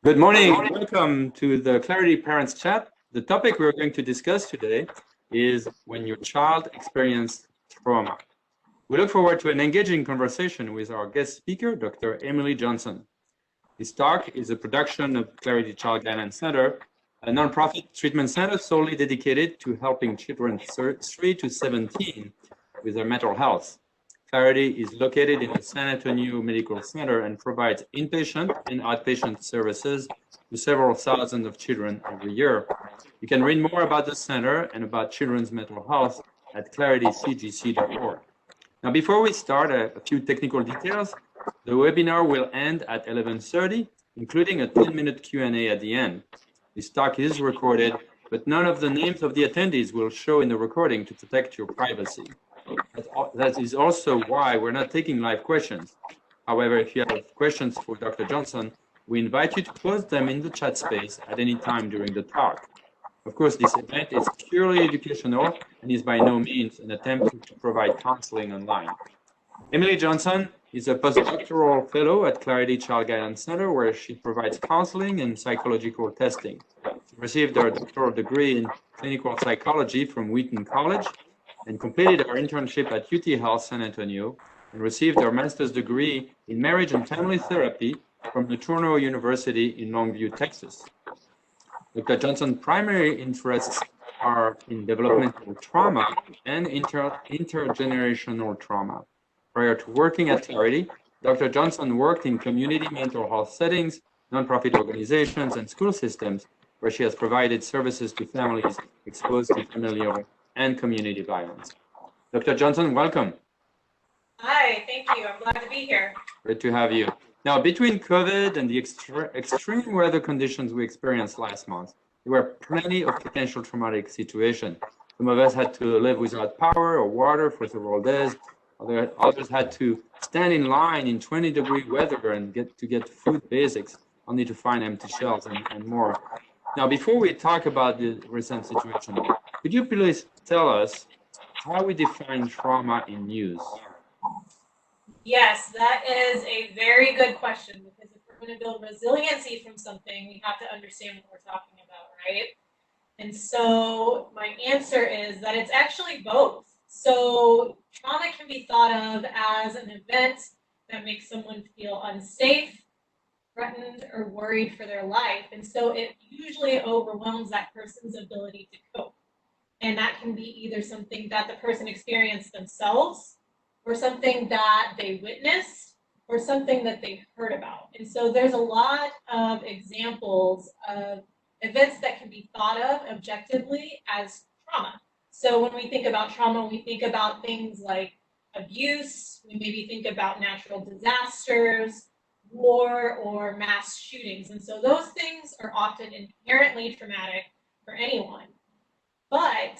Good morning. Welcome to the Clarity Parents Chat. The topic we're going to discuss today is when your child experienced trauma. We look forward to an engaging conversation with our guest speaker, Dr. Emily Johnson. This talk is a production of Clarity Child Guidance Center, a nonprofit treatment center solely dedicated to helping children 3 to 17 with their mental health. Clarity is located in the San Antonio Medical Center and provides inpatient and outpatient services to several thousands of children every year. You can read more about the center and about children's mental health at claritycgc.org. Now, before we start, a few technical details. The webinar will end at 11:30, including a 10-minute Q&A at the end. This talk is recorded, but none of the names of the attendees will show in the recording to protect your privacy. That is also why we're not taking live questions. However, if you have questions for Dr. Johnson, we invite you to post them in the chat space at any time during the talk. Of course, this event is purely educational and is by no means an attempt to provide counseling online. Emily Johnson is a postdoctoral fellow at Clarity Child Guidance Center, where she provides counseling and psychological testing. She received her doctoral degree in clinical psychology from Wheaton College and completed her internship at UT Health San Antonio and received her master's degree in marriage and family therapy from LeTourneau University in Longview, Texas. Dr. Johnson's primary interests are in developmental trauma and intergenerational trauma. Prior to working at Clarity, Dr. Johnson worked in community mental health settings, nonprofit organizations, and school systems, where she has provided services to families exposed to familial and community violence. Dr. Johnson, welcome. Hi, thank you. I'm glad to be here. Great to have you. Now, between COVID and the extreme weather conditions we experienced last month, there were plenty of potential traumatic situations. Some of us had to live without power or water for several days. Others had to stand in line in 20-degree weather and get food basics, only to find empty shelves and more. Now, before we talk about the recent situation, could you please tell us how we define trauma in news? Yes, that is a very good question, because if we're going to build resiliency from something, we have to understand what we're talking about, right? And so my answer is that it's actually both. So trauma can be thought of as an event that makes someone feel unsafe, threatened, or worried for their life. And so it usually overwhelms that person's ability to cope. And that can be either something that the person experienced themselves, or something that they witnessed, or something that they heard about. And so there's a lot of examples of events that can be thought of objectively as trauma. So when we think about trauma, we think about things like abuse, we maybe think about natural disasters, war, or mass shootings. And so those things are often inherently traumatic for anyone. But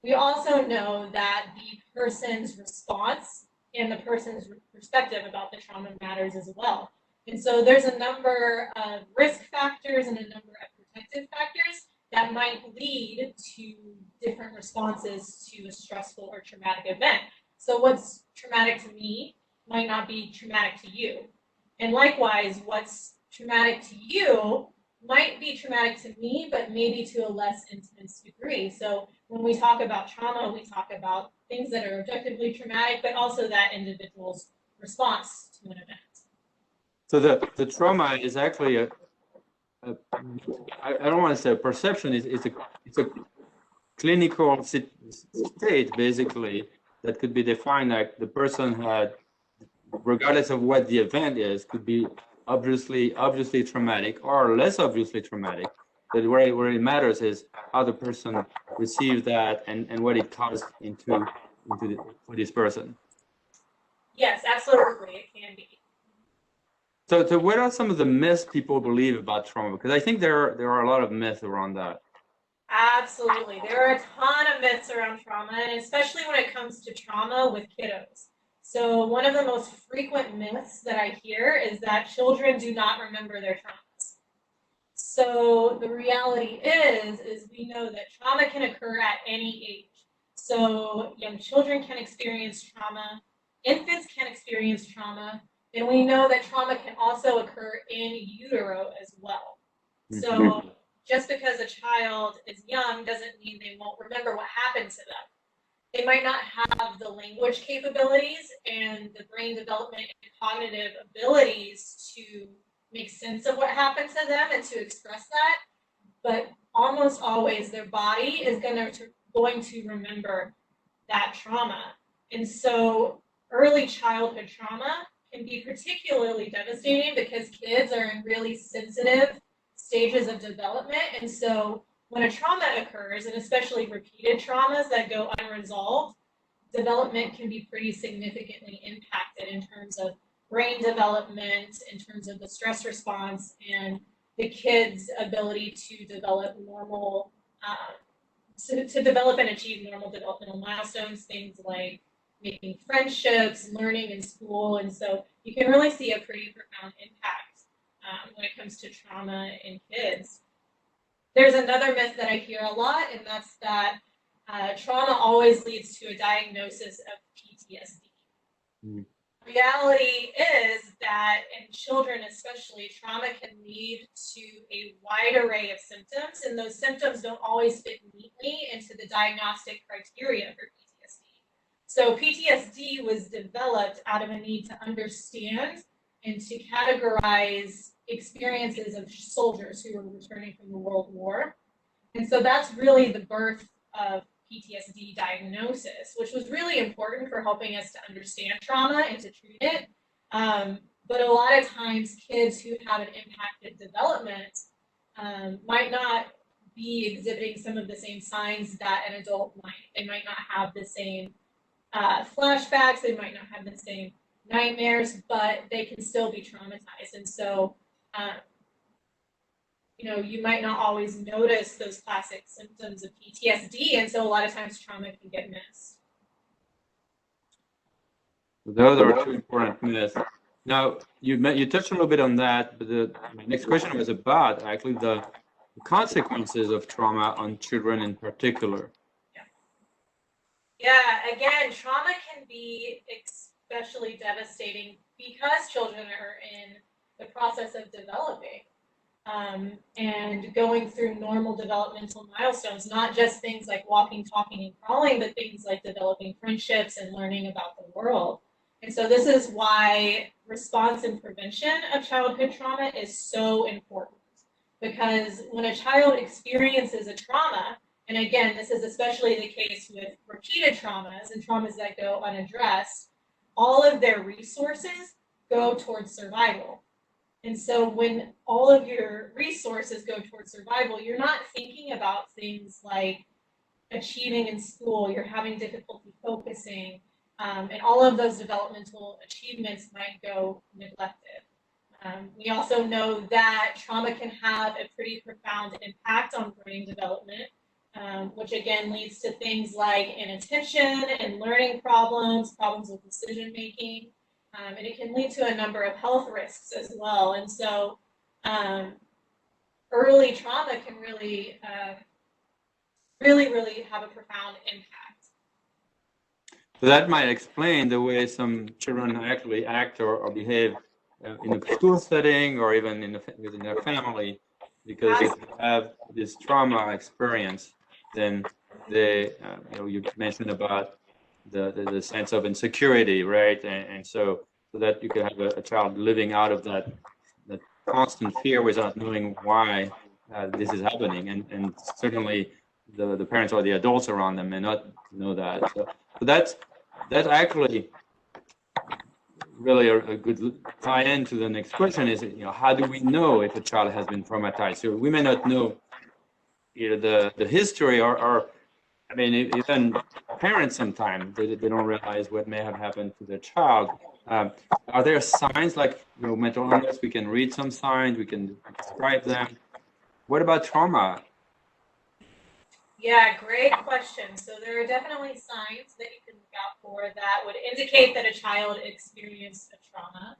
we also know that the person's response and the person's perspective about the trauma matters as well. And so there's a number of risk factors and a number of protective factors that might lead to different responses to a stressful or traumatic event. So what's traumatic to me might not be traumatic to you. And likewise, what's traumatic to you might be traumatic to me, but maybe to a less intense degree. So when we talk about trauma, we talk about things that are objectively traumatic, but also that individual's response to an event. So the trauma is actually I don't want to say a perception, it's a clinical state, basically, that could be defined like the person had, regardless of what the event is, could be obviously traumatic or less obviously traumatic. But where it matters is how the person received that and what it caused for this person. Yes, absolutely, it can be. So what are some of the myths people believe about trauma? Because I think there are a lot of myths around that. Absolutely. There are a ton of myths around trauma, and especially when it comes to trauma with kiddos. So one of the most frequent myths that I hear is that children do not remember their traumas. So the reality is we know that trauma can occur at any age. So young children can experience trauma, infants can experience trauma, And we know that trauma can also occur in utero as well. So just because a child is young doesn't mean they won't remember what happened to them. They might not have the language capabilities and the brain development and cognitive abilities to make sense of what happened to them and to express that, but almost always their body is going to remember that trauma. And so early childhood trauma can be particularly devastating because kids are in really sensitive stages of development. And so when a trauma occurs, and especially repeated traumas that go unresolved, development can be pretty significantly impacted in terms of brain development, in terms of the stress response, and the kid's ability to develop normal, to develop and achieve normal developmental milestones, things like making friendships, learning in school. And so you can really see a pretty profound impact when it comes to trauma in kids. There's another myth that I hear a lot, and that's that trauma always leads to a diagnosis of PTSD. Mm. Reality is that in children especially, trauma can lead to a wide array of symptoms, and those symptoms don't always fit neatly into the diagnostic criteria for PTSD. So PTSD was developed out of a need to understand and to categorize experiences of soldiers who were returning from the World War. And so that's really the birth of PTSD diagnosis, which was really important for helping us to understand trauma and to treat it. But a lot of times kids who have an impacted development might not be exhibiting some of the same signs that an adult might. They might not have the same flashbacks, they might not have the same nightmares, but they can still be traumatized. And so you might not always notice those classic symptoms of PTSD, and so a lot of times trauma can get missed. Those are two important myths. Now, you touched a little bit on that, but my next question was about actually the consequences of trauma on children in particular. Yeah, again, trauma can be especially devastating because children are in the process of developing. And going through normal developmental milestones, not just things like walking, talking, and crawling, but things like developing friendships and learning about the world. And so this is why response and prevention of childhood trauma is so important. Because when a child experiences a trauma, and again, this is especially the case with repeated traumas and traumas that go unaddressed, all of their resources go towards survival. And so when all of your resources go towards survival, you're not thinking about things like achieving in school, you're having difficulty focusing, and all of those developmental achievements might go neglected. We also know that trauma can have a pretty profound impact on brain development, which again leads to things like inattention and learning problems with decision making. And it can lead to a number of health risks as well. And so early trauma can really have a profound impact. So that might explain the way some children actually act or behave in a school setting or even within their family, because if they have this trauma experience, then they, you mentioned about the sense of insecurity, right? And so that you could have a child living out of that constant fear without knowing why this is happening, and certainly the parents or the adults around them may not know that. So that's actually really a good tie-in to the next question is, how do we know if a child has been traumatized? So we may not know either the history or I mean, even parents sometimes they don't realize what may have happened to their child. Are there signs like mental illness? We can read some signs, we can describe them. What about trauma? Yeah, great question. So there are definitely signs that you can look out for that would indicate that a child experienced a trauma.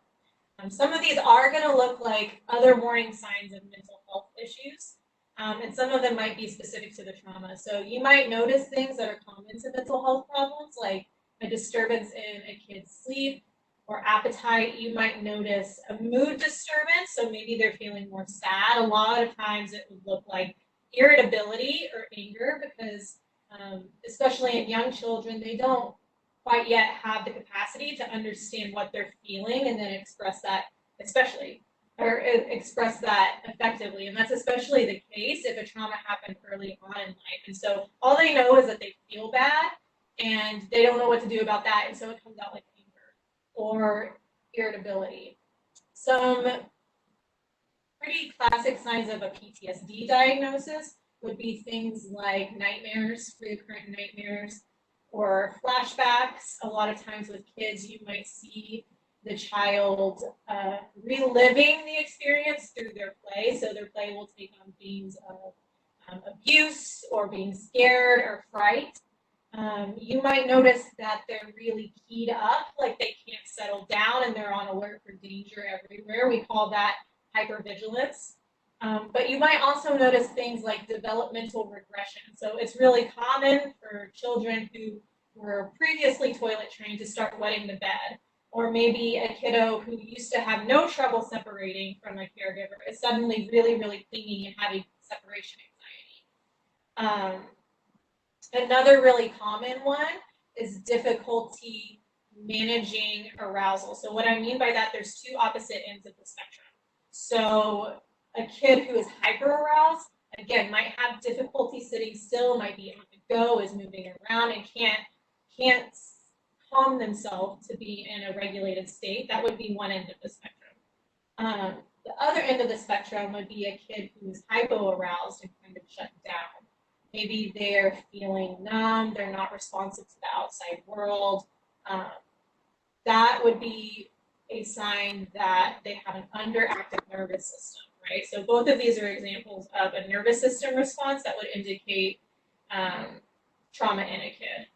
Some of these are going to look like other warning signs of mental health issues. And some of them might be specific to the trauma. So you might notice things that are common to mental health problems, like a disturbance in a kid's sleep, or appetite. You might notice a mood disturbance, so maybe they're feeling more sad. A lot of times it would look like irritability or anger because especially in young children, they don't quite yet have the capacity to understand what they're feeling and then express that, express that effectively. And that's especially the case if a trauma happened early on in life. And so all they know is that they feel bad and they don't know what to do about that. And so it comes out like anger or irritability. Some pretty classic signs of a PTSD diagnosis would be things like nightmares, recurrent nightmares, or flashbacks. A lot of times with kids, you might see the child reliving the experience through their play. So their play will take on themes of abuse or being scared or fright. You might notice that they're really keyed up, like they can't settle down and they're on alert for danger everywhere. We call that hypervigilance. But you might also notice things like developmental regression. So it's really common for children who were previously toilet trained to start wetting the bed. Or maybe a kiddo who used to have no trouble separating from a caregiver is suddenly really, really clingy and having separation anxiety. Another really common one is difficulty managing arousal. So what I mean by that, there's two opposite ends of the spectrum. So a kid who is hyper aroused, again, might have difficulty sitting still, might be on the go, is moving around and can't calm themselves to be in a regulated state. That would be one end of the spectrum. The other end of the spectrum would be a kid who is hypo-aroused and kind of shut down. Maybe they're feeling numb, they're not responsive to the outside world. That would be a sign that they have an underactive nervous system, right? So both of these are examples of a nervous system response that would indicate trauma in a kid.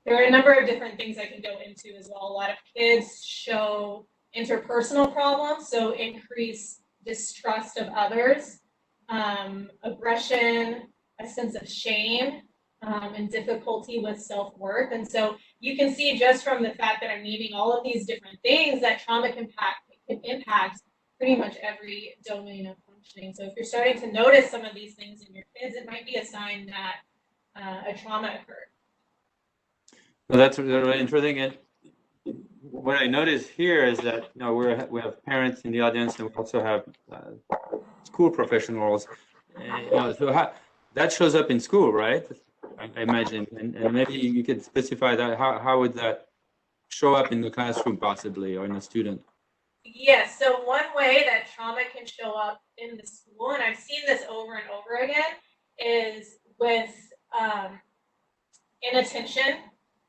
There are a number of different things I can go into as well. A lot of kids show interpersonal problems, so increased distrust of others, aggression, a sense of shame, and difficulty with self-worth. And so you can see just from the fact that I'm naming all of these different things that trauma can impact pretty much every domain of functioning. So if you're starting to notice some of these things in your kids, it might be a sign that a trauma occurred. Well, that's really interesting. And what I notice here is that we have parents in the audience, and we also have school professionals. So that shows up in school, right? I imagine, and maybe you could specify that. How would that show up in the classroom, possibly, or in a student? Yes. So one way that trauma can show up in the school, and I've seen this over and over again, is with inattention,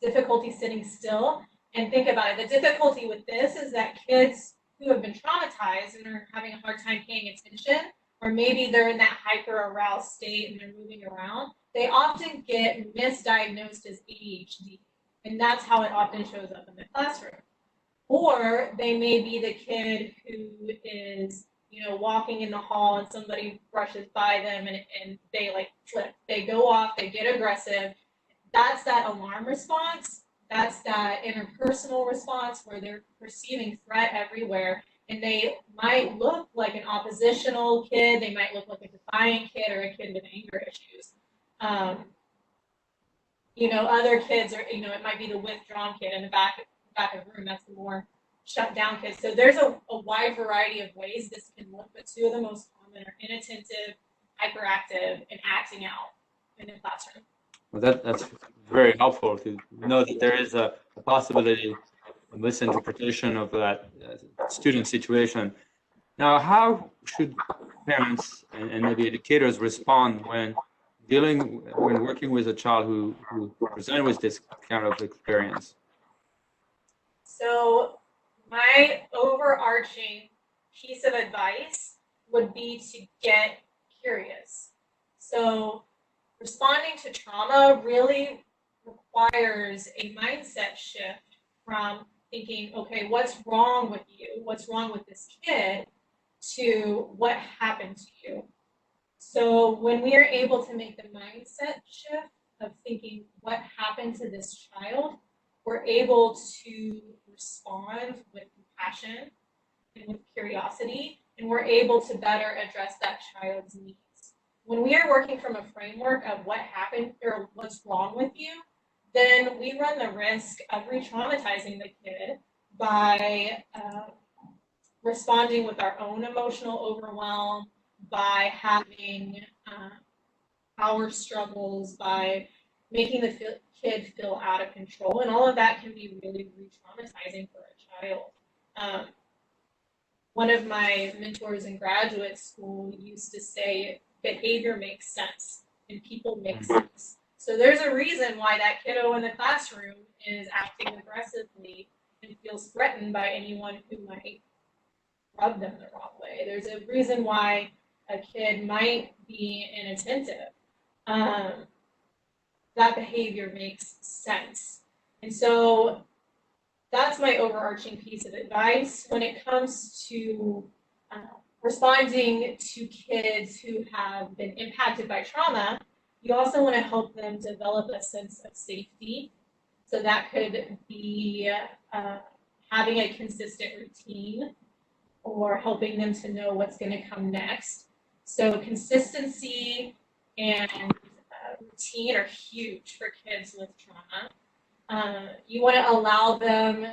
difficulty sitting still. And think about it. The difficulty with this is that kids who have been traumatized and are having a hard time paying attention, or maybe they're in that hyper aroused state and they're moving around, they often get misdiagnosed as ADHD. And that's how it often shows up in the classroom. Or they may be the kid who is, walking in the hall and somebody brushes by them and they like flip. They go off, they get aggressive. That's that alarm response. That's that interpersonal response where they're perceiving threat everywhere. And they might look like an oppositional kid. They might look like a defiant kid or a kid with anger issues. Other kids are, it might be the withdrawn kid in the back of the room. That's the more shut down kid. So there's a wide variety of ways this can look, but two of the most common are inattentive, hyperactive, and acting out in the classroom. Well, that's very helpful to know that there is a possibility of misinterpretation of that student situation. Now, how should parents and maybe educators respond when working with a child who presented with this kind of experience? So my overarching piece of advice would be to get curious. So responding to trauma really requires a mindset shift from thinking, okay, what's wrong with you? What's wrong with this kid? To what happened to you? So when we are able to make the mindset shift of thinking what happened to this child, we're able to respond with compassion and with curiosity, and we're able to better address that child's needs. When we are working from a framework of what happened or what's wrong with you, then we run the risk of re-traumatizing the kid by responding with our own emotional overwhelm, by having our struggles, by making the kid feel out of control, and all of that can be really re-traumatizing for a child. One of my mentors in graduate school used to say, behavior makes sense and people make sense. So there's a reason why that kiddo in the classroom is acting aggressively and feels threatened by anyone who might rub them the wrong way. There's a reason why a kid might be inattentive. That behavior makes sense. And so that's my overarching piece of advice when it comes to responding to kids who have been impacted by trauma. You also want to help them develop a sense of safety. So that could be having a consistent routine or helping them to know what's going to come next. So consistency and routine are huge for kids with trauma. You want to allow them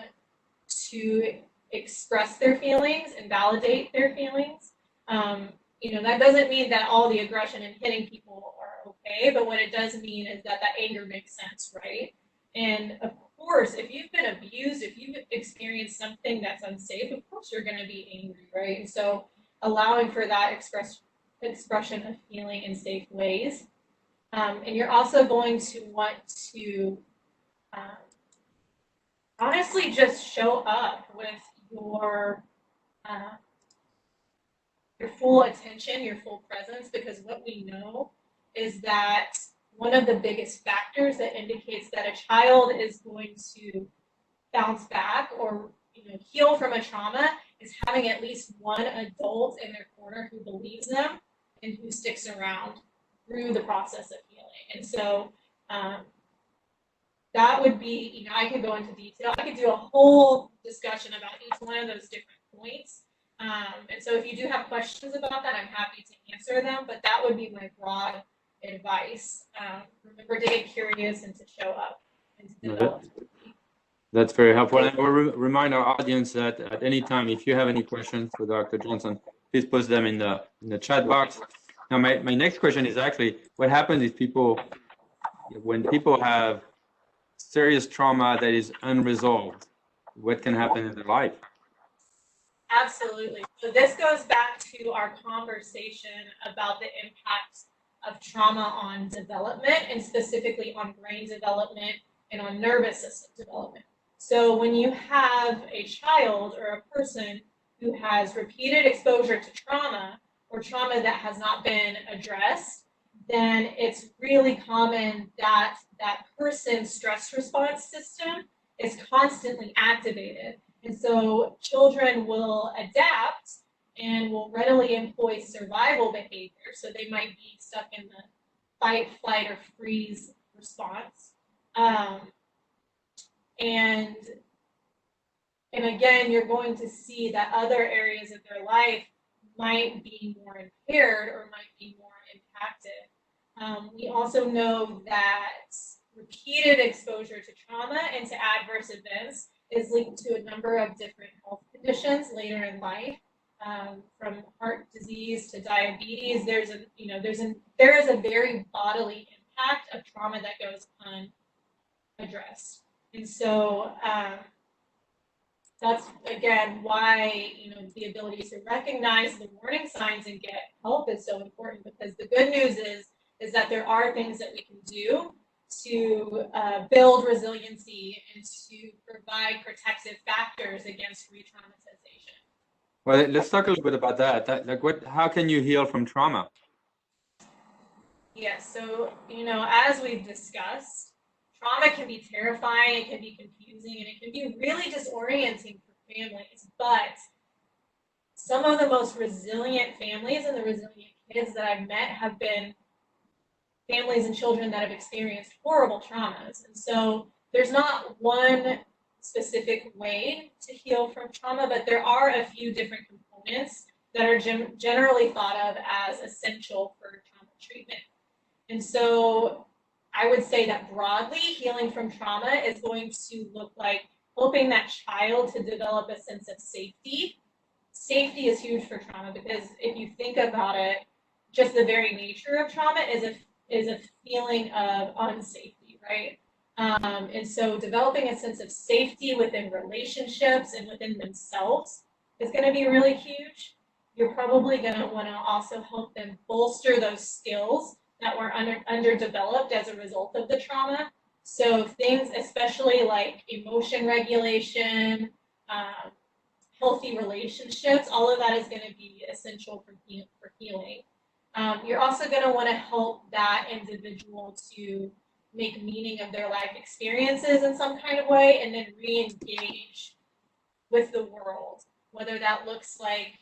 to express their feelings and validate their feelings. That doesn't mean that all the aggression and hitting people are okay, but what it does mean is that anger makes sense, right? And of course, if you've been abused, if you've experienced something that's unsafe, of course you're going to be angry, right? And so allowing for that expression of feeling in safe ways. And you're also going to want to honestly just show up with your full attention, your full presence, because what we know is that one of the biggest factors that indicates that a child is going to bounce back or heal from a trauma is having at least one adult in their corner who believes them and who sticks around through the process of healing. And so that would be, I could go into detail. I could do a whole discussion about each one of those different points. And so if you do have questions about that, I'm happy to answer them, but that would be my broad advice. Remember to get curious and to show up and to develop. That's very helpful. And I will remind our audience that at any time, if you have any questions for Dr. Johnson, please post them in the chat box. Now, my next question is actually, what happens if when people have serious trauma that is unresolved, what can happen in their life? Absolutely. So this goes back to our conversation about the impact of trauma on development, and specifically on brain development and on nervous system development. So when you have a child or a person who has repeated exposure to trauma or trauma that has not been addressed, then it's really common that that person's stress response system is constantly activated. And so children will adapt and will readily employ survival behavior. So they might be stuck in the fight, flight, or freeze response. And again, you're going to see that other areas of their life might be more impaired or might be more impacted. We also know that repeated exposure to trauma and to adverse events is linked to a number of different health conditions later in life, from heart disease to diabetes. There is a very bodily impact of trauma that goes unaddressed. And so that's, again, why the ability to recognize the warning signs and get help is so important, because the good news is that there are things that we can do to build resiliency and to provide protective factors against re-traumatization. Well, let's talk a little bit about that. How can you heal from trauma? Yes, so as we've discussed, trauma can be terrifying, it can be confusing, and it can be really disorienting for families. But some of the most resilient families and the resilient kids that I've met have been families and children that have experienced horrible traumas. And so there's not one specific way to heal from trauma, but there are a few different components that are generally thought of as essential for trauma treatment. And so I would say that broadly, healing from trauma is going to look like helping that child to develop a sense of safety. Safety is huge for trauma because if you think about it, just the very nature of trauma is a feeling of unsafety, right? And so developing a sense of safety within relationships and within themselves is going to be really huge. You're probably going to want to also help them bolster those skills that were underdeveloped as a result of the trauma. So things especially like emotion regulation, healthy relationships, all of that is going to be essential for healing. You're also going to want to help that individual to make meaning of their life experiences in some kind of way and then re-engage with the world, whether that looks like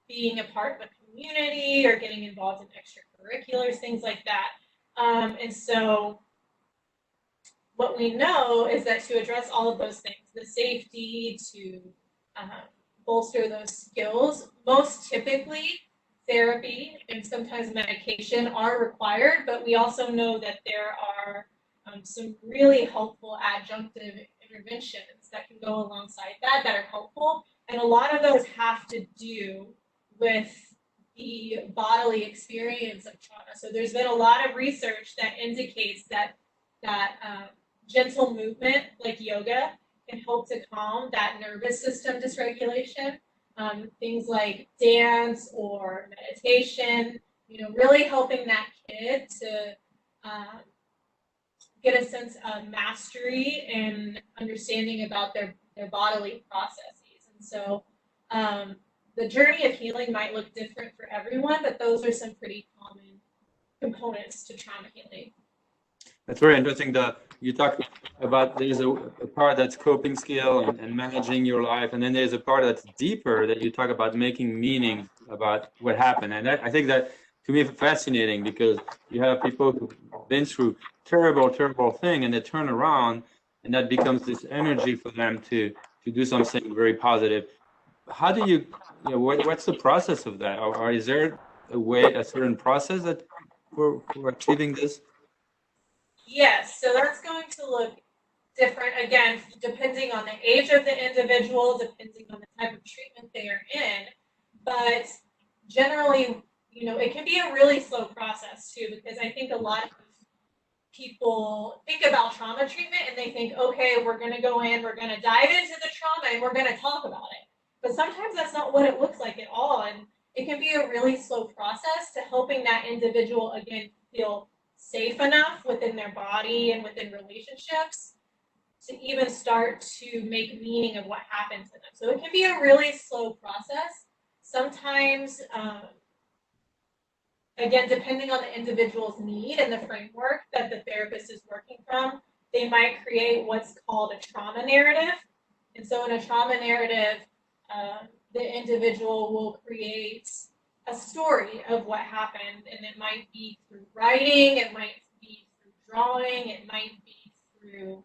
being a part of a community or getting involved in extracurriculars, things like that. And so what we know is that to address all of those things, the safety, to bolster those skills, most typically therapy and sometimes medication are required, but we also know that there are some really helpful adjunctive interventions that can go alongside that are helpful. And a lot of those have to do with the bodily experience of trauma. So there's been a lot of research that indicates that gentle movement like yoga can help to calm that nervous system dysregulation. Things like dance or meditation, really helping that kid to get a sense of mastery and understanding about their bodily processes. And so the journey of healing might look different for everyone, but those are some pretty common components to trauma healing. That's very interesting that you talk about there's a part that's coping skill and managing your life, and then there's a part that's deeper that you talk about making meaning about what happened. And I think that to me fascinating because you have people who've been through terrible thing and they turn around and that becomes this energy for them to do something very positive. How do you what's the process of that? Or is there a certain process that for achieving this? Yes, so that's going to look different, again, depending on the age of the individual, depending on the type of treatment they are in. But generally, it can be a really slow process too, because I think a lot of people think about trauma treatment and they think, okay, we're going to go in, we're going to dive into the trauma and we're going to talk about it. But sometimes that's not what it looks like at all. And it can be a really slow process to helping that individual, again, feel safe enough within their body and within relationships to even start to make meaning of what happened to them. So it can be a really slow process. Sometimes, again, depending on the individual's need and the framework that the therapist is working from, they might create what's called a trauma narrative. And so in a trauma narrative, the individual will create a story of what happened, and it might be through writing, it might be through drawing, it might be through,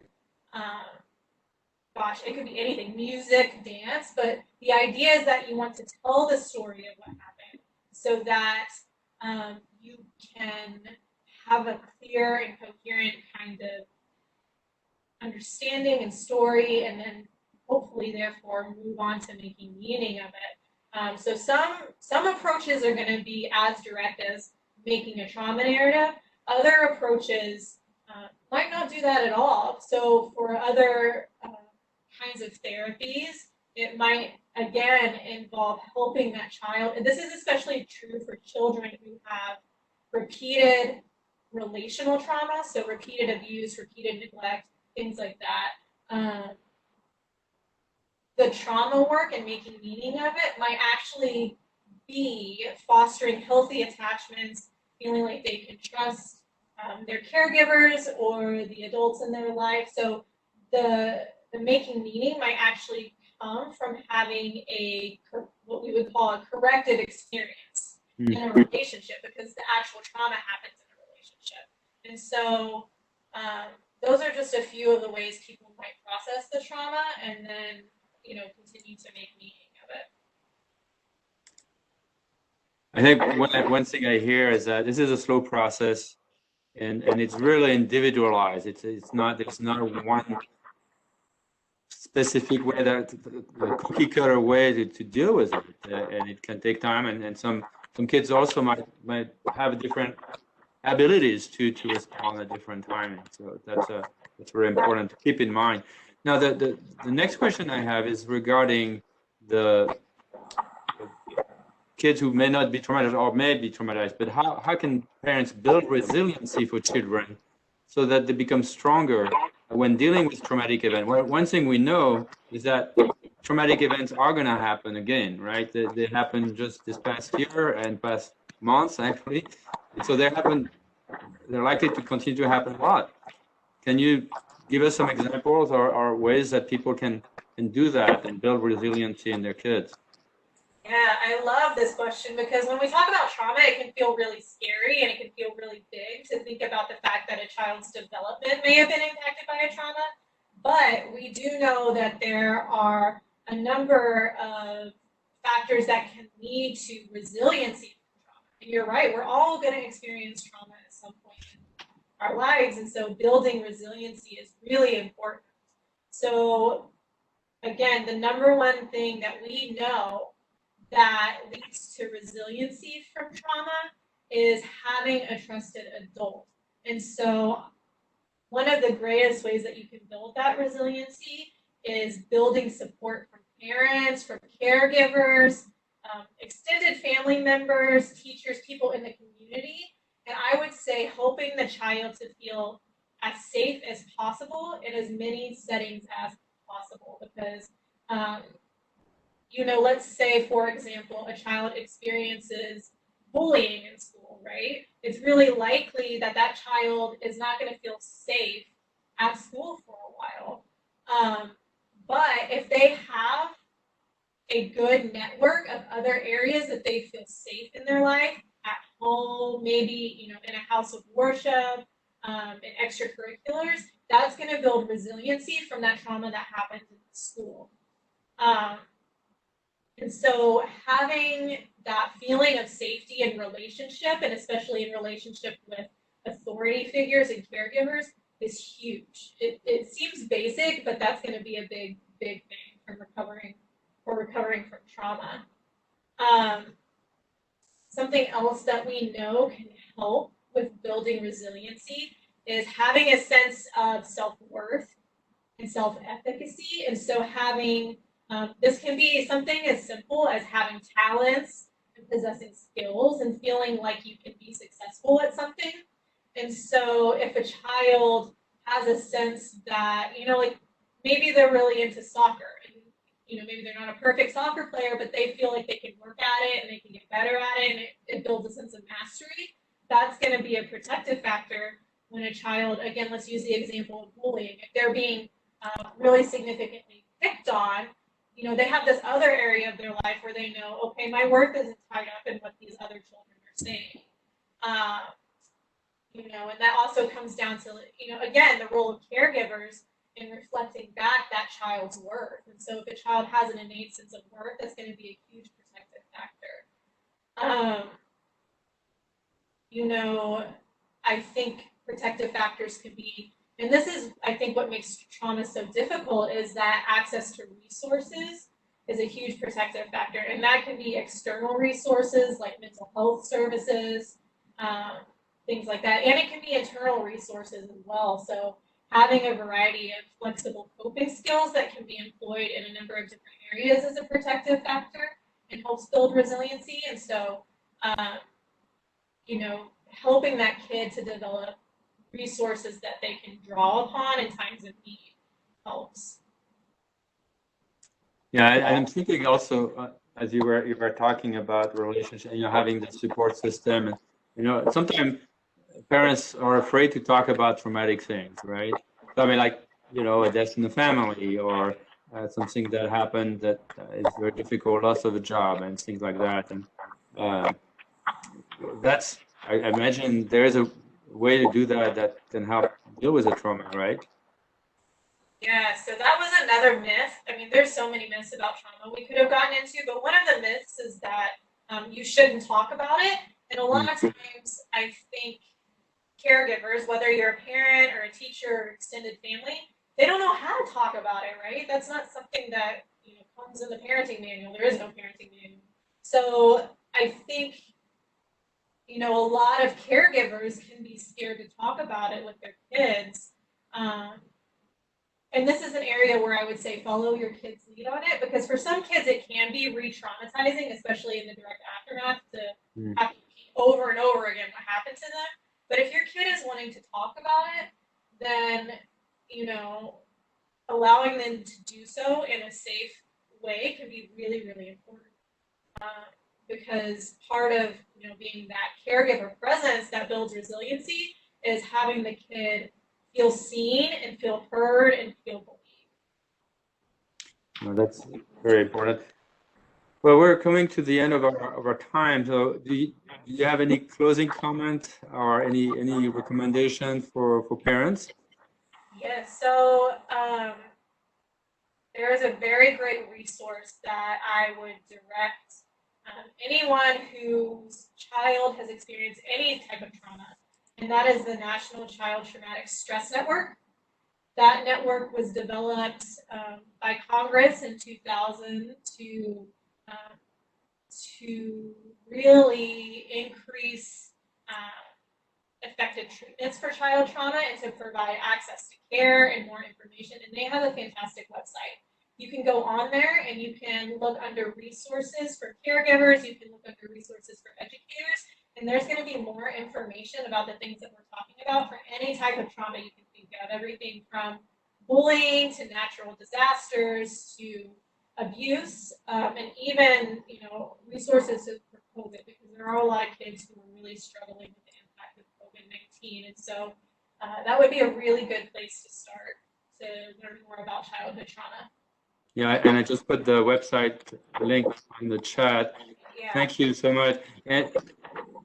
it could be anything, music, dance, but the idea is that you want to tell the story of what happened so that you can have a clear and coherent kind of understanding and story, and then hopefully, therefore, move on to making meaning of it. So some approaches are going to be as direct as making a trauma narrative. Other approaches might not do that at all. So for other kinds of therapies, it might, again, involve helping that child. And this is especially true for children who have repeated relational trauma, so repeated abuse, repeated neglect, things like that. The trauma work and making meaning of it might actually be fostering healthy attachments, feeling like they can trust their caregivers or the adults in their life. So the making meaning might actually come from having what we would call a corrective experience in a relationship, because the actual trauma happens in a relationship. And so those are just a few of the ways people might process the trauma and then, continue to make meaning of it. I think one thing I hear is that this is a slow process, and it's really individualized. It's not there's not one specific way, that the cookie cutter way to deal with it, and it can take time, and some kids also might have different abilities to respond at different timing. So that's very important to keep in mind. Now the next question I have is regarding the kids who may not be traumatized or may be traumatized, but how can parents build resiliency for children so that they become stronger when dealing with traumatic events? Well, one thing we know is that traumatic events are going to happen again, right? They happened just this past year and past months, actually. And so they're likely to continue to happen a lot. Can you give us some examples or ways that people can do that and build resiliency in their kids? Yeah, I love this question because when we talk about trauma, it can feel really scary and it can feel really big to think about the fact that a child's development may have been impacted by a trauma. But we do know that there are a number of factors that can lead to resiliency from trauma. And you're right, we're all going to experience trauma at some point in our lives. And so building resiliency is really important. So, again, the number one thing that we know that leads to resiliency from trauma is having a trusted adult. And so one of the greatest ways that you can build that resiliency is building support from parents, from caregivers, extended family members, teachers, people in the community. And I would say helping the child to feel as safe as possible in as many settings as possible. Because let's say, for example, a child experiences bullying in school, right? It's really likely that that child is not going to feel safe at school for a while. But if they have a good network of other areas that they feel safe in their life, at home, maybe, in a house of worship, and extracurriculars, that's going to build resiliency from that trauma that happened in school. And so having that feeling of safety and relationship, and especially in relationship with authority figures and caregivers, is huge. It seems basic, but that's going to be a big, big thing from recovering from trauma. Something else that we know can help with building resiliency is having a sense of self-worth and self-efficacy. And so having this can be something as simple as having talents and possessing skills and feeling like you can be successful at something. And so if a child has a sense that, like maybe they're really into soccer and, maybe they're not a perfect soccer player, but they feel like they can work at it and they can get better at it and it builds a sense of mastery, that's going to be a protective factor when a child, again, let's use the example of bullying. If they're being really significantly picked on, they have this other area of their life where they know, okay, my worth isn't tied up in what these other children are saying. And that also comes down to, again, the role of caregivers in reflecting back that child's worth. And so if a child has an innate sense of worth, that's going to be a huge protective factor. I think protective factors can be, and this is, I think, what makes trauma so difficult, is that access to resources is a huge protective factor. And that can be external resources like mental health services, things like that. And it can be internal resources as well. So having a variety of flexible coping skills that can be employed in a number of different areas is a protective factor and helps build resiliency. And so, helping that kid to develop resources that they can draw upon in times of need helps. Yeah, I'm thinking also, as you were talking about relationship, having the support system, and sometimes parents are afraid to talk about traumatic things, right? So I mean, like a death in the family, or something that happened that is very difficult, loss of a job, and things like that, and that's I imagine there is a way to do that that can help deal with the trauma, right? Yeah, so that was another myth. I mean, there's so many myths about trauma we could have gotten into, but one of the myths is that you shouldn't talk about it. And a lot of times, I think caregivers, whether you're a parent or a teacher or extended family, they don't know how to talk about it, right? That's not something that comes in the parenting manual. There is no parenting manual. So I think a lot of caregivers can be scared to talk about it with their kids. And this is an area where I would say follow your kid's lead on it, because for some kids it can be re-traumatizing, especially in the direct aftermath, to have to repeat over and over again what happened to them. But if your kid is wanting to talk about it, then allowing them to do so in a safe way can be really, really important. Because part of being that caregiver presence that builds resiliency is having the kid feel seen and feel heard and feel believed. No, that's very important. Well, we're coming to the end of our time. So do you have any closing comment or any recommendation for parents? Yes, so there is a very great resource that I would direct anyone whose child has experienced any type of trauma, and that is the National Child Traumatic Stress Network. That network was developed by Congress in 2000 to really increase effective treatments for child trauma and to provide access to care and more information. And they have a fantastic website. You can go on there and you can look under resources for caregivers. You can look under resources for educators. And there's going to be more information about the things that we're talking about for any type of trauma you can think of. Everything from bullying to natural disasters to abuse, and even resources for COVID, because there are a lot of kids who are really struggling with the impact of COVID-19, and so that would be a really good place to start to learn more about childhood trauma. Yeah, and I just put the website link in the chat. Yeah. Thank you so much. And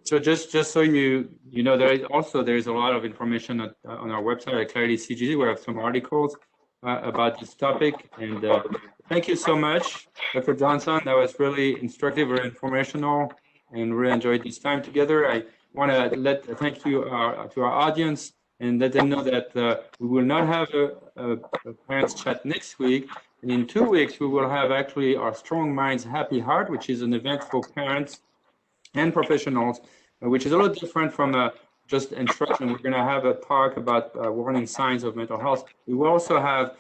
so just so you know, there's a lot of information on our website at Clarity CGC. We have some articles about this topic. And thank you so much, Dr. Johnson. That was really instructive, very informational, and really enjoyed this time together. I want to thank you to our audience and let them know that we will not have a parents chat next week. And in 2 weeks, we will have actually our Strong Minds, Happy Heart, which is an event for parents and professionals, which is a little different from just instruction. We're going to have a talk about warning signs of mental health. We will also have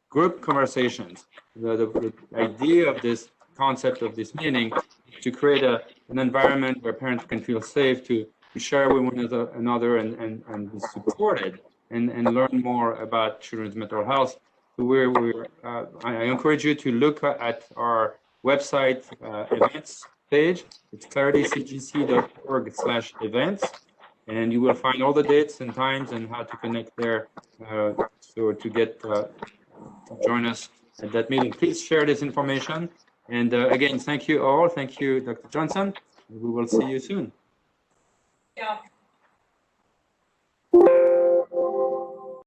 group conversations. The idea of this concept of this meeting is to create an environment where parents can feel safe to share with one another and be supported and learn more about children's mental health. So I encourage you to look at our website events page. It's claritycgc.org/events, and you will find all the dates and times and how to connect there. So to join us at that meeting, please share this information. And again, thank you all. Thank you, Dr. Johnson. We will see you soon. Yeah.